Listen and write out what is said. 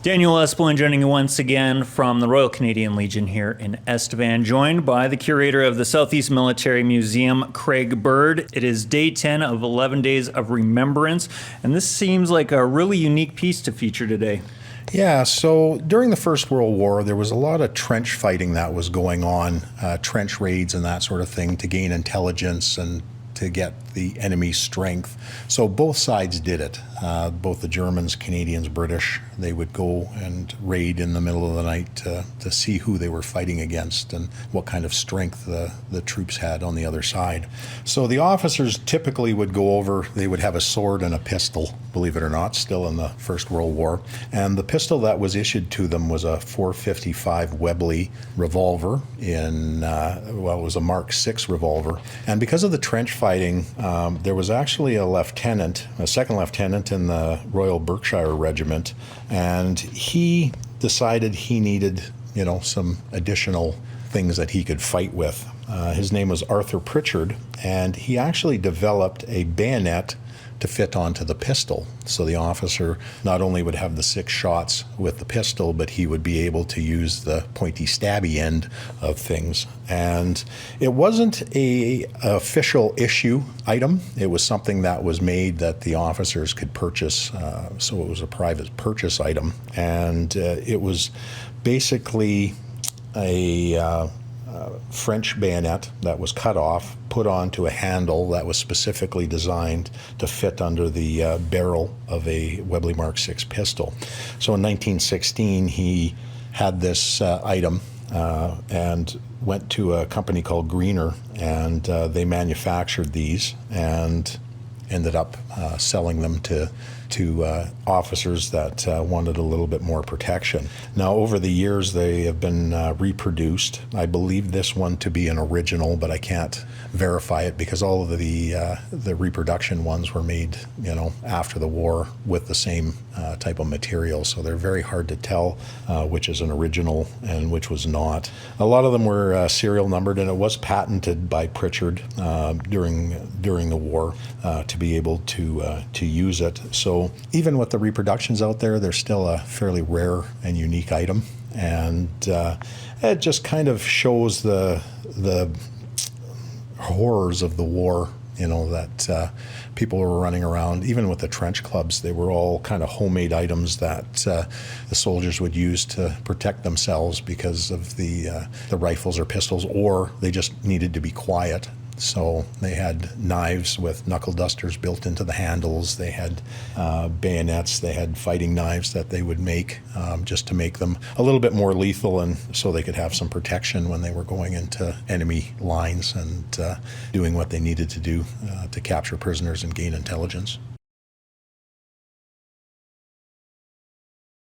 Daniel Esplin joining you once again from the Royal Canadian Legion here in Estevan, joined by the curator of the Southeast Military Museum, Craig Bird. It is day 10 of 11 Days of Remembrance, and this seems like a really unique piece to feature today. Yeah, so during the First World War, there was a lot of trench fighting that was going on, trench raids and that sort of thing to gain intelligence and to get the enemy's strength. So both sides did it. Both the Germans, Canadians, British, they would go and raid in the middle of the night to see who they were fighting against and what kind of strength the troops had on the other side. So the officers typically would go over, they would have a sword and a pistol, believe it or not, still in the First World War. And the pistol that was issued to them was a .455 Webley revolver it was a Mark VI revolver. And because of the trench fighting, there was actually a second lieutenant in the Royal Berkshire Regiment, and he decided he needed, some additional things that he could fight with. His name was Arthur Pritchard, and he actually developed a bayonet to fit onto the pistol. So the officer not only would have the 6 shots with the pistol, but he would be able to use the pointy stabby end of things. And it wasn't an official issue item. It was something that was made that the officers could purchase. So it was a private purchase item. And it was basically a French bayonet that was cut off, put onto a handle that was specifically designed to fit under the barrel of a Webley Mark VI pistol. So in 1916, he had this item and went to a company called Greener, and they manufactured these and ended up selling them to officers that wanted a little bit more protection. Now, over the years, they have been reproduced. I believe this one to be an original, but I can't verify it because all of the reproduction ones were made, after the war with the same type of material. So they're very hard to tell which is an original and which was not. A lot of them were serial numbered, and it was patented by Pritchard during the war to be able to use it. So even with the reproductions out there, they're still a fairly rare and unique item, and it just kind of shows the horrors of the war. That people were running around. Even with the trench clubs, they were all kind of homemade items that the soldiers would use to protect themselves because of the rifles or pistols, or they just needed to be quiet. So they had knives with knuckle dusters built into the handles. They had bayonets. They had fighting knives that they would make just to make them a little bit more lethal, and so they could have some protection when they were going into enemy lines and doing what they needed to do to capture prisoners and gain intelligence.